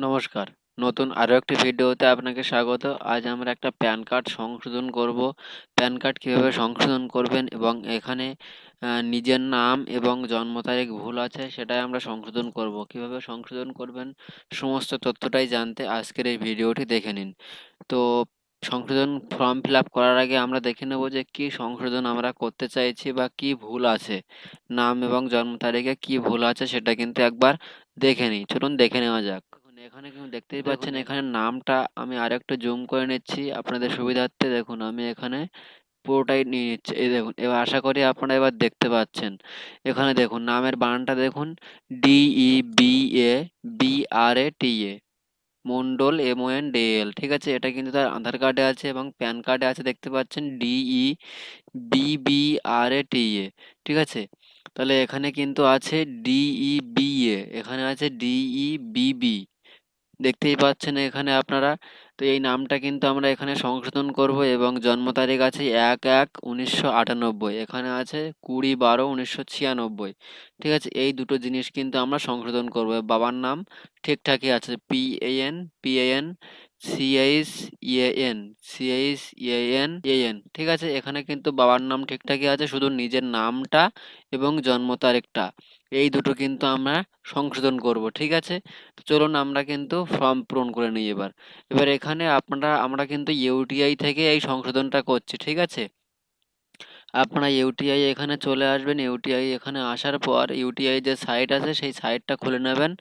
নমস্কার। নতুন আরো একটি ভিডিওতে আপনাকে স্বাগত। আজ আমরা একটা প্যান কার্ড সংশোধন করব। প্যান কার্ড কিভাবে সংশোধন করবেন এবং এখানে নিজের নাম এবং জন্ম তারিখ ভুল আছে সেটাই আমরা সংশোধন করব। কিভাবে সংশোধন করবেন সমস্ত তথ্যটাই জানতে আজকের এই ভিডিওটি দেখে নিন। তো সংশোধন ফর্ম ফিল আপ করার আগে আমরা দেখে নেব যে কি সংশোধন আমরা করতে চাইছি বা কি ভুল আছে। নাম এবং জন্ম তারিখে কি ভুল আছে সেটা কিন্তু একবার দেখে নিই। চলুন দেখে নেওয়া যাক। দেখুন এখানে কিন্তু দেখতেই পাচ্ছেন এখানে নামটা আমি আরেকটু জুম করে নিচ্ছি আপনাদের সুবিধার্থে। দেখুন আমি এখানে পুরোটাই নিয়ে নিচ্ছি। এই দেখুন এবার আশা করি আপনারা এবার দেখতে পাচ্ছেন। এখানে দেখুন নামের বানানটা দেখুন DEBABRATA মন্ডল MONDL, ঠিক আছে? এটা কিন্তু তার আধার কার্ডে আছে এবং প্যান কার্ডে আছে, দেখতে পাচ্ছেন DEBBRATA, ঠিক আছে? তাহলে এখানে কিন্তু আছে DEBA, এখানে আছে DEBB, দেখতেই পাচ্ছেন এখানে আপনারা। তো এই নামটা কিন্তু আমরা এখানে সংশোধন করব এবং জন্ম তারিখ আছে 1/1/1998, এখানে আছে 20/12/1996, ঠিক আছে? এই দুটো জিনিস কিন্তু আমরা সংশোধন করব। বাবার নাম ঠিকঠাকই আছে, PAN ঠিক আছে? এখানে কিন্তু বাবার নাম ঠিকঠাকই আছে, শুধু নিজের নামটা এবং জন্ম তারিখটা এই দুটো কিন্তু আমরা সংশোধন করব, ঠিক আছে? তো চলুন আমরা কিন্তু ফর্ম পূরণ করে নিই এবার। এখানে আমরা কিন্তু ইউটিআই থেকে এই সংশোধনটা করছি, ঠিক আছে? আপনারা ইউটিআই এখানে চলে আসবেন। ইউটিআই এখানে আসার পর ইউটিআই যে সাইট আছে সেই সাইটটা খুলে নেবেন।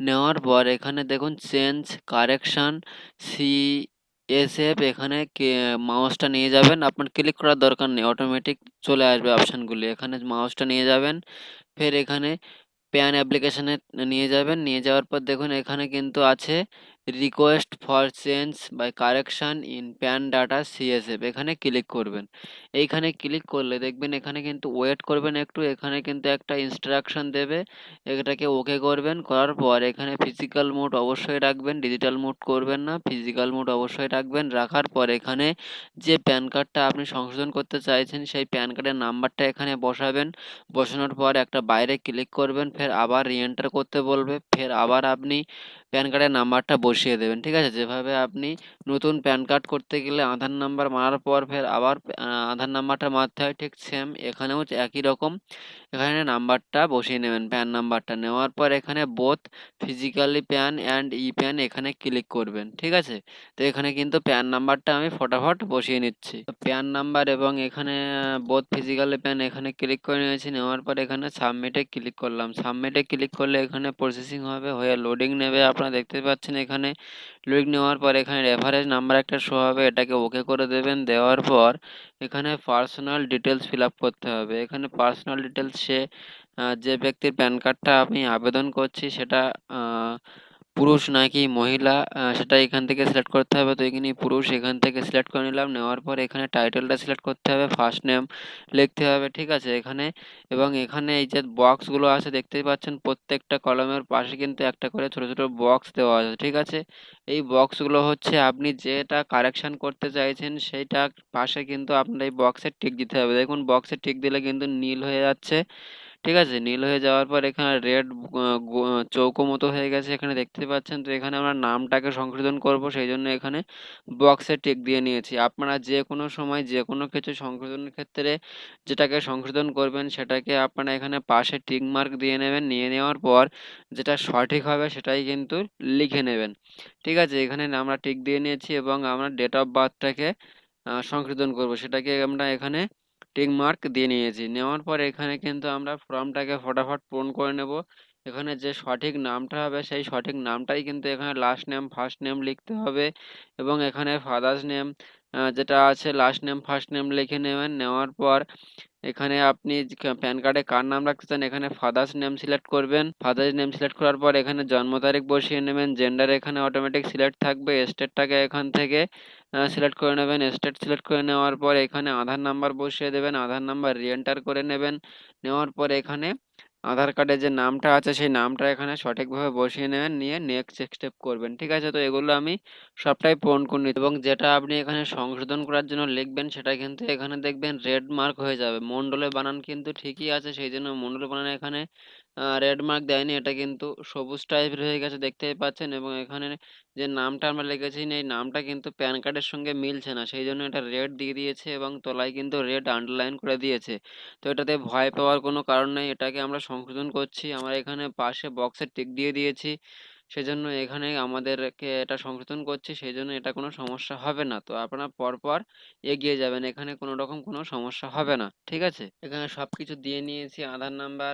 নেওয়ার পর এখানে দেখুন চেঞ্জ কারেকশন CSF, এখানে মাউসটা নিয়ে যাবেন। আপনার ক্লিক করার দরকার নেই, অটোমেটিক চলে আসবে অপশানগুলি। এখানে মাউসটা নিয়ে যাবেন, ফের এখানে প্যান অ্যাপ্লিকেশনে নিয়ে যাবেন। নিয়ে যাওয়ার পর দেখুন এখানে কিন্তু আছে request for change by correction in PAN data CSF, এখানে ক্লিক করবেন। এইখানে ক্লিক করলে দেখবেন এখানে কিন্তু ওয়েট করবেন একটু, এখানে কিন্তু একটা ইনস্ট্রাকশন দেবে, এটাকে ওকে করবেন। করার পর এখানে ফিজিক্যাল মোড অবশ্যই রাখবেন, ডিজিটাল মোড করবেন না, ফিজিক্যাল মোড অবশ্যই রাখবেন। রাখার পর এখানে যে প্যান কার্ডটা আপনি সংশোধন করতে চাইছেন সেই প্যান কার্ডের নাম্বারটা এখানে বসাবেন। বসানোর পর একটা বাইরে ক্লিক করবেন, ফের আবার রিএন্টার করতে বলবে, ফের আবার আপনি প্যান কার্ডের নাম্বারটা বসিয়ে দেবেন, ঠিক আছে? যেভাবে আপনি নতুন প্যান কার্ড করতে গেলে আধার নাম্বার মারার পর ফের আবার আধার নাম্বারটা মারতে হয়, ঠিক সেম এখানেও একই রকম। এখানে নাম্বারটা বসিয়ে নেবেন, প্যান নাম্বারটা নেওয়ার পর এখানে both physically pan and E pan এখানে ক্লিক করবেন, ঠিক আছে? তো এখানে কিন্তু প্যান নাম্বারটা আমি ফটাফট বসিয়ে নিচ্ছি। প্যান নাম্বার এবং এখানে বোথ ফিজিক্যালি প্যান এখানে ক্লিক করে নিয়েছি। নেওয়ার পর এখানে সাবমিটে ক্লিক করলাম। সাবমিটে ক্লিক করলে এখানে প্রসেসিং হবে, হয়ে লোডিং নেবে। আপনারা দেখতে পাচ্ছেন এখানে লোডিং নেওয়ার পর এখানে রেফারেন্স নাম্বার একটা শো হবে, এটাকে ওকে করে দেবেন। দেওয়ার পর এখানে পার্সোনাল ডিটেলস ফিল আপ করতে হবে। এখানে পার্সোনাল ডিটেলস যে ব্যক্তির প্যান কার্ডটা আমি আবেদন করছি সেটা পুরুষ নাকি মহিলা সেটা এখান থেকে সিলেক্ট করতে হবে। তো এখানে পুরুষ, এখান থেকে সিলেক্ট করে নিলাম। নেওয়ার পর এখানে টাইটেলটা সিলেক্ট করতে হবে, ফার্স্ট নেম লিখতে হবে, ঠিক আছে? এখানে এবং এখানে এই যে বক্সগুলো আছে দেখতেই পাচ্ছেন, প্রত্যেকটা কলমের পাশে কিন্তু একটা করে ছোট ছোট বক্স দেওয়া আছে, ঠিক আছে? এই বক্সগুলো হচ্ছে আপনি যেটা কারেকশন করতে চাইছেন সেইটা পাশে কিন্তু আপনার এই বক্সে টিক দিতে হবে। দেখুন বক্সে টিক দিলে কিন্তু নীল হয়ে যাচ্ছে, ঠিক আছে? নীল হয়ে যাওয়ার পর এখানে রেড চৌকো মতো হয়ে গেছে, এখানে দেখতে পাচ্ছেন। তো এখানে আমরা নামটাকে সংশোধন করব, সেই জন্য এখানে বক্সে টিক দিয়ে নিয়েছি। আপনারা যে কোনো সময় যে কোনো কিছু সংশোধনের ক্ষেত্রে যেটাকে সংশোধন করবেন সেটাকে আপনারা এখানে পাশে টিক মার্ক দিয়ে নেবেন। নিয়ে নেওয়ার পর যেটা সঠিক হবে সেটাই কিন্তু লিখে নেবেন, ঠিক আছে? এখানে আমরা টিক দিয়ে নিয়েছি এবং আমরা ডেট অফ বার্থটাকে সংশোধন করব, সেটাকে আমরা এখানে টিক মার্ক দিয়ে নিয়েছি। নেওয়ার পর এখানে কিন্তু আমরা ফর্মটাকে ফটাফট পূরণ করে নেব। এখানে যে সঠিক নামটা হবে সেই সঠিক নামটাই কিন্তু এখানে লাস্ট নেম ফার্স্ট নেম লিখতে হবে এবং এখানে ফাদার্স নেম যেটা আছে লাস্ট নেম ফার্স্ট নেম লিখে নেবেন। নেওয়ার পর এখানে আপনি প্যান কার্ডে কার নাম রাখতে চান এখানে ফাদার্স নেম সিলেক্ট করবেন। ফাদার্স নেম সিলেক্ট করার পর এখানে জন্ম তারিখ বসিয়ে নেবেন। জেন্ডার এখানে অটোমেটিক সিলেক্ট থাকবে। স্টেটটাকে এখান থেকে সিলেক্ট করে নেবেন। স্টেট সিলেক্ট করে নেওয়ার পর এখানে আধার নাম্বার বসিয়ে দেবেন। আধার নাম্বার রিএন্টার করে নেবেন। নেওয়ার পর এখানে আধার কার্ডে যে নামটা আছে সেই নামটা এখানে সঠিকভাবে বসিয়ে নেবেন, নিয়ে নেক্সট স্টেপ করবেন, ঠিক আছে? তো এগুলো আমি সবটাই পূরণ করে নিচ্ছি এবং যেটা আপনি এখানে সংশোধন করার জন্য লিখবেন সেটা কিন্তু এখানে দেখবেন রেড মার্ক হয়ে যাবে। মণ্ডলের বানান কিন্তু ঠিকই আছে, সেই জন্য মণ্ডলের বানান এখানে রেড মার্ক দেয়নি, এটা কিন্তু সবুজ টাইপের হয়ে গেছে দেখতেই পাচ্ছেন। এবং এখানে যে নামটা আমরা লিখেছি এই নামটা কিন্তু প্যান কার্ডের সঙ্গে মিলছে না, সেই জন্য এটা রেড দিয়ে দিয়েছে এবং তলায় কিন্তু রেড আন্ডারলাইন করে দিয়েছে। তো এটাতে ভয় পাওয়ার কোনো কারণ নেই, এটাকে আমরা সংশোধন করছি। আমরা এখানে পাশে বক্সে টিক দিয়ে দিয়েছি, সেজন্য এখানে আমাদেরকে এটা সংশোধন করছি, সেই জন্য এটা কোনো সমস্যা হবে না। তো আপনারা পরপর এগিয়ে যাবেন, এখানে কোনো রকম কোনো সমস্যা হবে না, ঠিক আছে? এখানে সবকিছু দিয়ে নিয়েছি, আধার নাম্বার,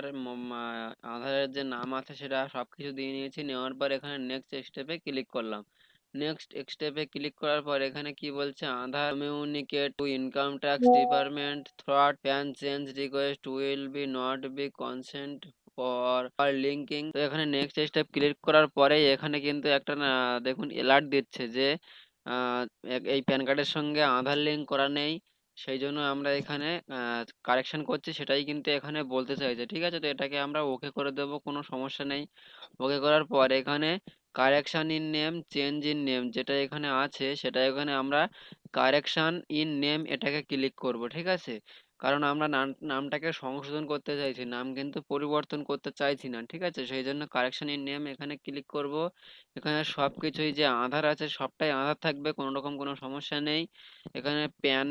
আধারের যে নাম আছে সেটা সবকিছু দিয়ে নিয়েছি। নেওয়ার পর এখানে নেক্সট স্টেপে ক্লিক করলাম। নেক্সট স্টেপে ক্লিক করার পর এখানে কি বলছে, Aadhaar communicate to income tax department through PAN change request will be not be consent for linking. তো এখানে নেক্সট স্টেপ ক্লিক করার পরে এখানে কিন্তু একটা না দেখুন অ্যালার্ট দিচ্ছে যে আহ, এই প্যান কার্ডের সঙ্গে আধার লিঙ্ক করা নেই, সেই জন্য আমরা এখানে কারেকশন করছি, সেটাই কিন্তু এখানে বলতে চাইছে, ঠিক আছে? তো এটাকে আমরা ওকে করে দেবো, কোনো সমস্যা নেই। ওকে করার পর এখানে correction in name change in name যেটা এখানে আছে সেটা এখানে আমরা কারেকশন ইন নেম এটাকে ক্লিক করব, ঠিক আছে? কারণ আমরা নামটাকে সংশোধন করতে চাইছি, নাম কিন্তু পরিবর্তন করতে চাইছি না, ঠিক আছে? সেই জন্য কারেকশন ইন নেম এখানে ক্লিক করব। এখানে সবকিছুই যে আধার আছে সবটাই আধার থাকবে, কোনো রকম কোনো সমস্যা নেই। এখানে প্যান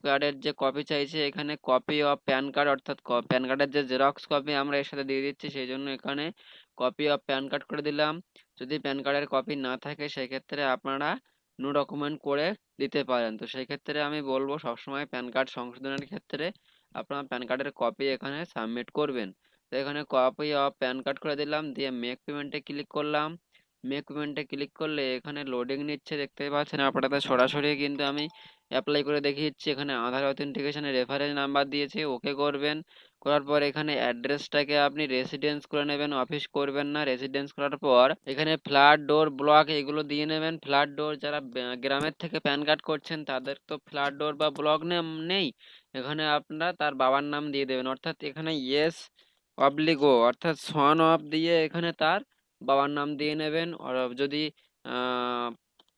কার্ডের যে কপি চাইছে, এখানে কপি অফ প্যান কার্ড অর্থাৎ প্যান কার্ডের যে জেরক্স কপি আমরা এর সাথে দিয়ে দিচ্ছি, সেই জন্য এখানে কপি অফ প্যান কার্ড করে দিলাম। যদি প্যান কার্ডের কপি না থাকে সেক্ষেত্রে আপনারা নো ডকুমেন্ট করে দিতে পারেন। তো সেই ক্ষেত্রে আমি বলবো সবসময় প্যান কার্ড সংশোধনের ক্ষেত্রে আপনার প্যান কার্ডের কপি এখানে সাবমিট করবেন। তো এখানে কপি অফ প্যান কার্ড করে দিলাম, দিয়ে মেক পেমেন্টে ক্লিক করলাম। মেক পেমেন্টে ক্লিক করলে এখানে লোডিং নিচ্ছে দেখতেই পাচ্ছেন আপনারা, সরাসরি কিন্তু আমি অ্যাপ্লাই করে দেখিয়ে দিচ্ছি। এখানে আধার অথেন্টিকেশনের রেফারেন্স নাম্বার দিয়েছে, ওকে করবেন। করার পর এখানে অ্যাড্রেসটাকে আপনি রেসিডেন্স করে নেবেন, অফিস করবেন না। রেসিডেন্স করার পর এখানে ফ্ল্যাট ডোর ব্লক এগুলো দিয়ে নেবেন। ফ্ল্যাট ডোর যারা গ্রামের থেকে প্যান কার্ড করছেন তাদের তো ফ্ল্যাট ডোর বা ব্লক নেম নেই, এখানে আপনারা তার বাবার নাম দিয়ে দেবেন, অর্থাৎ এখানে ইয়েস অবলিক ও অর্থাৎ সন অফ দিয়ে এখানে তার বাবার নাম দিয়ে নেবেন। আর যদি আহ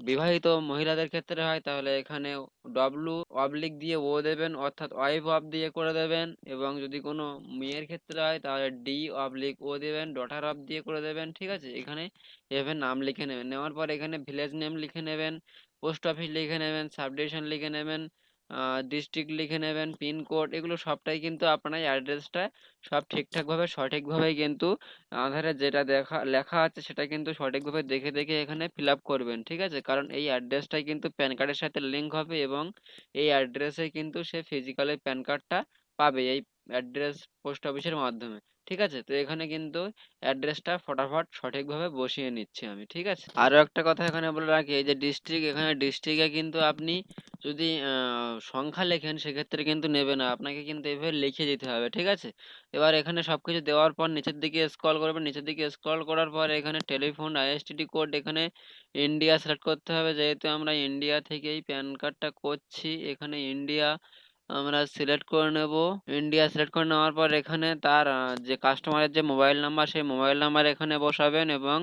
বিবাহিত মহিলাদের ক্ষেত্রে হয় তাহলে এখানে ডব্লু অবলিক দিয়ে ও দেবেন, অর্থাৎ ওয়াইফ অফ দিয়ে করে দেবেন। এবং যদি কোনো মেয়ের ক্ষেত্রে হয় তাহলে ডি অবলিক ও দেবেন, ডটার অফ দিয়ে করে দেবেন, ঠিক আছে? এখানে এভাবে নাম লিখে নেবেন। নেওয়ার পর এখানে ভিলেজ নেম লিখে নেবেন, পোস্ট অফিস লিখে নেবেন, সাবডিভিশন লিখে নেবেন, ডিস্ট্রিক্ট লিখে নেবেন, পিনকোড, এগুলো সবটাই কিন্তু আপনার অ্যাড্রেসটা সব ঠিকঠাকভাবে সঠিকভাবেই কিন্তু আধারে যেটা লেখা আছে সেটা কিন্তু সঠিকভাবে দেখে দেখে এখানে ফিল আপ করবেন, ঠিক আছে? কারণ এই অ্যাড্রেসটাই কিন্তু প্যান কার্ডের সাথে লিঙ্ক হবে এবং এই অ্যাড্রেসে কিন্তু সে ফিজিক্যালি প্যান কার্ডটা পাবে এই অ্যাড্রেস পোস্ট অফিসের মাধ্যমে, ঠিক আছে? তো এখানে কিন্তু অ্যাড্রেসটা ফটাফট সঠিকভাবে বসিয়ে নিচ্ছি আমি, ঠিক আছে? আরও একটা কথা এখানে বলে রাখি, এই যে ডিস্ট্রিক্ট, এখানে ডিস্ট্রিক্টে কিন্তু আপনি যদি সংখ্যা লেখেন সেক্ষেত্রে কিন্তু নেবে না, আপনাকে কিন্তু এভাবে লিখে দিতে হবে, ঠিক আছে? এবার এখানে সবকিছু দেওয়ার পর নিচের দিকে স্ক্রল করবেন, নিচের দিকে স্ক্রল করার পর এখানে টেলিফোন আইএসটিডি কোড এখানে ইন্ডিয়া সিলেক্ট করতে হবে, যেহেতু আমরা ইন্ডিয়া থেকেই প্যান কার্ডটা করছি। এখানে ইন্ডিয়া আমরা সিলেক্ট করে নেব। ইন্ডিয়া সিলেক্ট করে নেওয়ার পর এখানে তার যে কাস্টমারের যে মোবাইল নাম্বার সেই মোবাইল নাম্বার এখানে বসাবেন এবং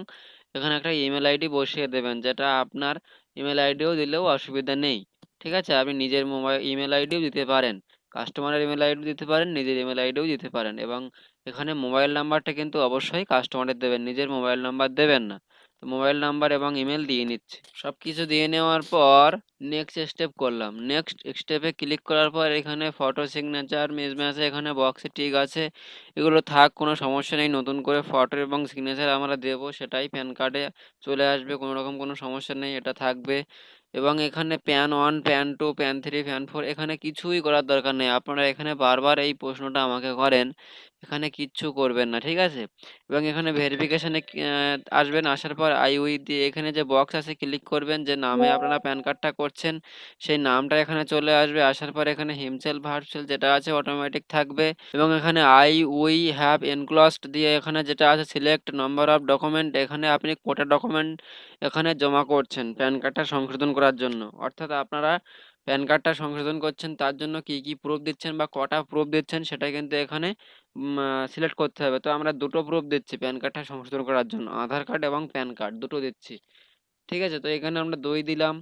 এখানে একটা ইমেল আইডি বসিয়ে দেবেন, যেটা আপনার ইমেল আইডিও দিলেও অসুবিধা নেই, ঠিক আছে? আপনি নিজের মোবাইল ইমেল আইডিও দিতে পারেন, কাস্টমারের ইমেল আইডি দিতে পারেন, নিজের ইমেল আইডিও দিতে পারেন। এবং এখানে মোবাইল নাম্বারটা কিন্তু অবশ্যই কাস্টমারের দেবেন, নিজের মোবাইল নাম্বার দেবেন না। তো মোবাইল নাম্বার এবং ইমেল দিয়ে নিচ্ছি। সব কিছু দিয়ে নেওয়ার পর নেক্সট স্টেপ করলাম। নেক্সট স্টেপে ক্লিক করার পর এখানে ফটো সিগনেচার মিসম্যাচে এখানে বক্সে টিক আছে, এগুলো থাক, কোনো সমস্যা নেই। নতুন করে ফটো এবং সিগনেচার আমরা দেবো, সেটাই প্যান কার্ডে চলে আসবে, কোনো রকম কোনো সমস্যা নেই, এটা থাকবে। এবং এখানে PAN one, PAN two, PAN three, PAN four এখানে কিছুই করার দরকার নেই। আপনারা এখানে বারবার এই প্রশ্নটা আমাকে করেন, এখানে কিচ্ছু করবেন না, ঠিক আছে? এবং এখানে ভেরিফিকেশনে আসবেন, আসার পর আই উই দিয়ে এখানে যে বক্স আছে ক্লিক করবেন, যে নামে আপনারা প্যান কার্ডটা করছেন সেই নামটা এখানে চলে আসবে। আসার পর এখানে হিমসেল ভার্চুয়াল যেটা আছে অটোমেটিক থাকবে। এবং এখানে আই উই হ্যাভ এনক্লোজড দিয়ে এখানে যেটা আছে সিলেক্ট নাম্বার অফ ডকুমেন্ট, এখানে আপনি কটা ডকুমেন্ট এখানে জমা করছেন প্যান কার্ডটা সংশোধন করার জন্য, অর্থাৎ আপনারা প্যান কার্ডটা সংশোধন করছেন তার জন্য কি কি প্রুফ দিচ্ছেন বা কটা প্রুফ দিচ্ছেন সেটা কিন্তু এখানে সিলেক্ট করতে হবে। তো আমরা দুটো প্রুফ দিচ্ছি প্যান কার্ডটা সংশোধন করার জন্য, আধার কার্ড এবং প্যান কার্ড দুটো দিচ্ছি, ঠিক আছে? তো এখানে আমরা 2 দিলাম।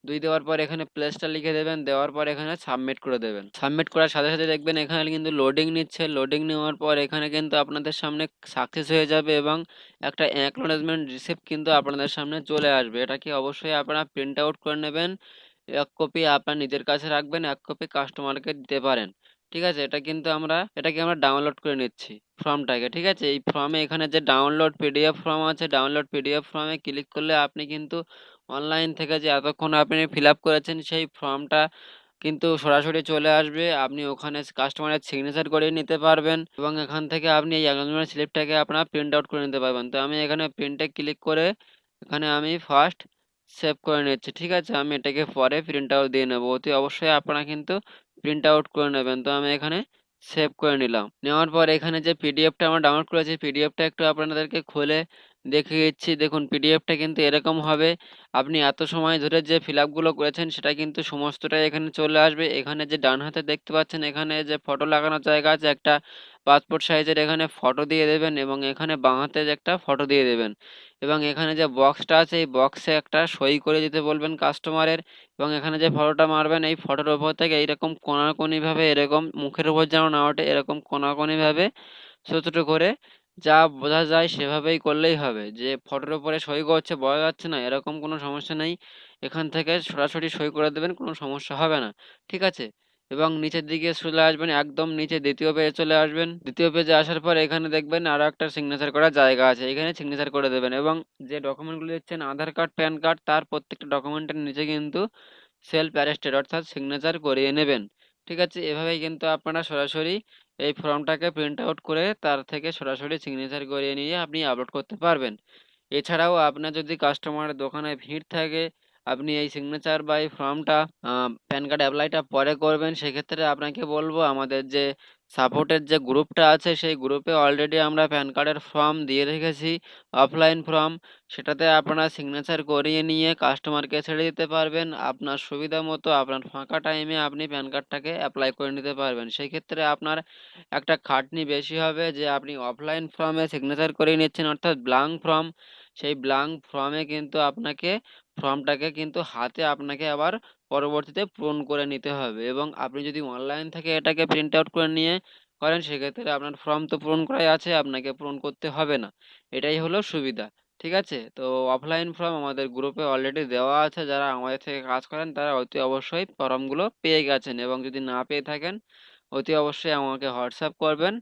2 দেওয়ার পর এখানে প্লেসটা লিখে দেবেন, দেওয়ার পর এখানে সাবমিট করে দেবেন। সাবমিট করার সাথে সাথে দেখবেন এখানে কিন্তু লোডিং নিচ্ছে। লোডিং নেওয়ার পর এখানে কিন্তু আপনাদের সামনে সাকসেস হয়ে যাবে এবং একটা অ্যাকনোলেজমেন্ট রিসিপ্ট কিন্তু আপনাদের সামনে চলে আসবে। এটাকে অবশ্যই আপনারা প্রিন্ট আউট করে নেবেন। 1 কপি আপনার নিজের কাছে রাখবেন, 1 কপি কাস্টমারকে দিতে পারেন। ঠিক আছে? এটাকে আমরা ডাউনলোড করে নিচ্ছি ফর্মটাকে। ঠিক আছে? এই ফর্মে এখানে যে ডাউনলোড পিডিএফ ফর্ম আছে, ডাউনলোড পিডিএফ ফর্মে ক্লিক করলে আপনি কিন্তু অনলাইন থেকে যে এতক্ষণ আপনি ফিল আপ করেছেন সেই ফর্মটা কিন্তু সরাসরি চলে আসবে। আপনি ওখানে কাস্টমারের সিগনেচার করিয়ে নিতে পারবেন এবং এখান থেকে আপনি এই অ্যাকনোলেজমেন্ট স্লিপটাকে আপনার প্রিন্ট আউট করে নিতে পারবেন। তো আমি এখানে প্রিন্টে ক্লিক করে এখানে আমি ফার্স্ট সেভ করে নিচ্ছি। ঠিক আছে? আমি এটাকে পরে প্রিন্ট আউট দিয়ে নেব। অতি অবশ্যই আপনারা কিন্তু প্রিন্ট আউট করে নেবেন। তো আমি এখানে সেভ করে নিলাম। নেওয়ার পর এখানে যে পিডিএফটা আমরা ডাউনলোড করেছি, পিডিএফটা একটু আপনাদেরকে খুলে দেখিয়ে দিচ্ছি। দেখুন পিডিএফটা কিন্তু এরকম হবে। আপনি এত সময় ধরে যে ফিল আপগুলো করেছেন সেটা কিন্তু সমস্তটাই এখানে চলে আসবে। এখানে যে ডান হাতে দেখতে পাচ্ছেন এখানে যে ফটো লাগানোর জায়গা আছে, একটা পাসপোর্ট সাইজের এখানে ফটো দিয়ে দেবেন এবং এখানে বাঁ হাতে যে একটা ফটো দিয়ে দেবেন এবং এখানে যে বক্সটা আছে এই বক্সে একটা সই করে দিতে বলবেন কাস্টমারের এবং এখানে যে ফটোটা মারবেন এই ফটোর উপর থেকে এইরকম কোনাকুনিভাবে, এরকম মুখের উপর যেন না ওঠে, এরকম কোনাকুনিভাবে ছোট ছোট করে যা বোঝা যায় সেভাবেই করলেই হবে। যে ফটোর উপরে সই করছে বোঝা যাচ্ছে না এরকম কোনো সমস্যা নেই। এখান থেকে সরাসরি সই করে দেবেন, কোনো সমস্যা হবে না। ঠিক আছে? এবং নিচের দিকে চলে আসবেন, একদম নিচে 2য় পেজে চলে আসবেন। 2য় পেজে আসার পর এখানে দেখবেন আরো একটা সিগনেচার করার জায়গা আছে। এখানে সিগনেচার করে দেবেন এবং যে ডকুমেন্টগুলো দিচ্ছেন আধার কার্ড, প্যান কার্ড, তার প্রত্যেকটা ডকুমেন্টের নিচে কিন্তু সেলফ অ্যাটেস্টেড অর্থাৎ সিগনেচার করিয়ে নেবেন। ঠিক আছে? এভাবেই কিন্তু আপনারা সরাসরি এই ফর্মটাকে প্রিন্ট আউট করে তার থেকে সরাসরি সিগনেচার করিয়ে নিয়ে আপনি আপলোড করতে পারবেন। এছাড়াও আপনার যদি কাস্টমারের দোকানে ভিড় থাকে, আপনি এই সিগনেচার বা এই ফর্মটা প্যান কার্ড অ্যাপ্লাইটা পরে করবেন, সেক্ষেত্রে আপনাকে বলবো আমাদের যে সাপোর্টের যে গ্রুপটা আছে সেই গ্রুপে অলরেডি আমরা প্যান কার্ডের ফর্ম দিয়ে রেখেছি, অফলাইন ফর্ম। সেটাতে আপনারা সিগনেচার করিয়ে নিয়ে কাস্টমারকে ছেড়ে দিতে পারবেন। আপনার সুবিধা মতো আপনার ফাঁকা টাইমে আপনি প্যান কার্ডটাকে অ্যাপ্লাই করে নিতে পারবেন। সেই ক্ষেত্রে আপনার একটা খাটনি বেশি হবে যে আপনি অফলাইন ফর্মে সিগনেচার করিয়ে নিচ্ছেন অর্থাৎ ব্ল্যাঙ্ক ফর্ম। সেই ব্ল্যাঙ্ক ফর্মে কিন্তু আপনাকে ফর্মটাকে কিন্তু হাতে আপনাকে আবার পরবর্তীতে পূরণ করে নিতে হবে এবং আপনি যদি অনলাইন থেকে এটাকে প্রিন্ট আউট করে নিয়ে করেন সেক্ষেত্রে আপনার ফর্ম তো পূরণ করাই আছে, আপনাকে পূরণ করতে হবে না। এটাই হলো সুবিধা। ঠিক আছে? তো অফলাইন ফর্ম আমাদের গ্রুপে অলরেডি দেওয়া আছে। যারা আমাদের থেকে কাজ করেন তারা অতি অবশ্যই ফর্মগুলো পেয়ে গেছেন এবং যদি না পেয়ে থাকেন অতি অবশ্যই আমাকে হোয়াটসঅ্যাপ করবেন।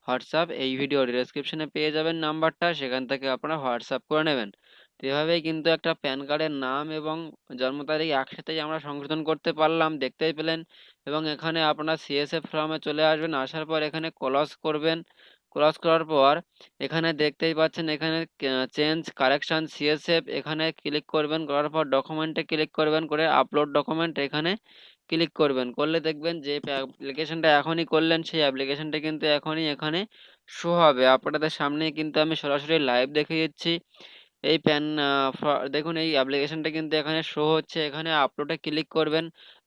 হোয়াটসঅ্যাপ এই ভিডিওর ডেসক্রিপশনে পেয়ে যাবেন নাম্বারটা, সেখান থেকে আপনারা হোয়াটসঅ্যাপ করে নেবেন। তো এভাবেই কিন্তু একটা প্যান কার্ডের নাম এবং জন্ম তারিখ একসাথেই আমরা সংশোধন করতে পারলাম, দেখতেই পেলেন। এবং এখানে আপনার সিএসএফ ফর্মে চলে আসবেন, আসার পর এখানে ক্রস করবেন। ক্রস করার পর এখানে দেখতেই পাচ্ছেন এখানে চেঞ্জ কারেকশন সিএসএফ এখানে ক্লিক করবেন, করার পর ডকুমেন্টে ক্লিক করবেন, করে আপলোড ডকুমেন্ট এখানে ক্লিক করবেন। করলে দেখবেন যে অ্যাপ্লিকেশনটা এখনই করলেন সেই অ্যাপ্লিকেশনটা কিন্তু এখনই এখানে শো হবে। আপনাদের সামনেই কিন্তু আমি সরাসরি লাইভ দেখিয়ে দিচ্ছি। এই দেখুন এই অ্যাপ্লিকেশনটা কিন্তু এখানে শো হচ্ছে। এখানে আপলোডে ক্লিক করবেন।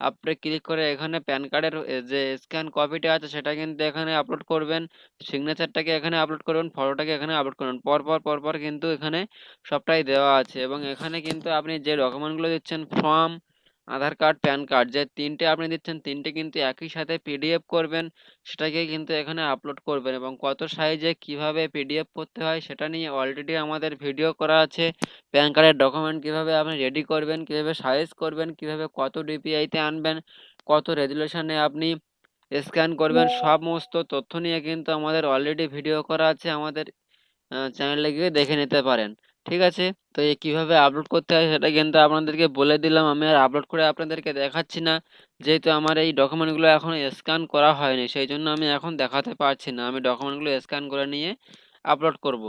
আপলোডে ক্লিক করে এখানে প্যান কার্ডের যে স্ক্যান কপিটা আছে সেটা কিন্তু এখানে আপলোড করবেন। সিগনেচারটাকে এখানে আপলোড করবেন, ফটোটাকে এখানে আপলোড করবেন। পরপর কিন্তু এখানে সবটাই দেওয়া আছে এবং এখানে কিন্তু আপনি যে ডকুমেন্টগুলো দিচ্ছেন ফর্ম, আধার কার্ড, প্যান কার্ড যে 3টে আপনি দিচ্ছেন 3টে কিন্তু একই সাথে পিডিএফ করবেন। সেটাকে কিন্তু এখানে আপলোড করবেন এবং কত সাইজে কিভাবে পিডিএফ করতে হয় সেটা নিয়ে অলরেডি আমাদের ভিডিও করা আছে। প্যান কার্ডের ডকুমেন্ট কিভাবে আপনি রেডি করবেন, কিভাবে সাইজ করবেন, কিভাবে কত ডিপিআইতে আনবেন, কত রেজুলেশনে আপনি স্ক্যান করবেন, সমস্ত তথ্য নিয়ে কিন্তু আমাদের অলরেডি ভিডিও করা আছে। আমাদের চ্যানেলে গিয়ে দেখে নিতে পারেন। ঠিক আছে? তো কিভাবে আপলোড করতে হয় সেটা কিন্তু আপনাদেরকে বলে দিলাম। আমি আর আপলোড করে আপনাদেরকে দেখাচ্ছি না। যেহেতু আমার এই ডকুমেন্টগুলো এখনো স্ক্যান করা হয়নি সেই জন্য আমি এখন দেখাতে পারছি না। আমি ডকুমেন্টগুলো স্ক্যান করে নিয়ে আপলোড করব।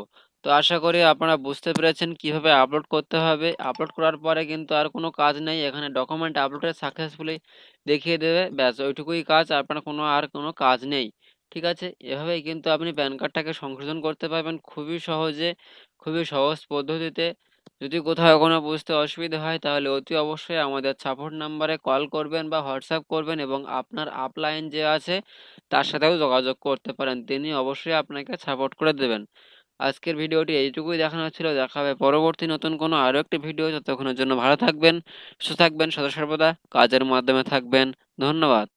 তো আশা করি আপনারা বুঝতে পেরেছেন কিভাবে আপলোড করতে হবে। আপলোড করার পরে কিন্তু আর কোনো কাজ নেই। এখানে ডকুমেন্ট আপলোডেড সাকসেসফুলি দেখিয়ে দেবে। ব্যাস ওইটুকুই কাজ। আপনার আর কোনো কাজ নেই। ঠিক আছে? এভাবেই কিন্তু আপনি প্যান কার্ডটাকে সংশোধন করতে পারবেন খুবই সহজে, খুবই সহজ পদ্ধতিতে। যদি কোথাও কোনো বুঝতে অসুবিধা হয় তাহলে অতি অবশ্যই আমাদের সাপোর্ট নাম্বারে কল করবেন বা হোয়াটসঅ্যাপ করবেন এবং আপনার আপলাইন যে আছে তার সাথেও যোগাযোগ করতে পারেন। তিনি অবশ্যই আপনাকে সাপোর্ট করে দেবেন। আজকের ভিডিওটি এইটুকুই দেখানো ছিল। দেখা হবে পরবর্তী নতুন কোনো আরও একটি ভিডিও। ততক্ষণের জন্য ভালো থাকবেন, সুস্থ থাকবেন, সদা সর্বদা কাজের মাধ্যমে থাকবেন। ধন্যবাদ।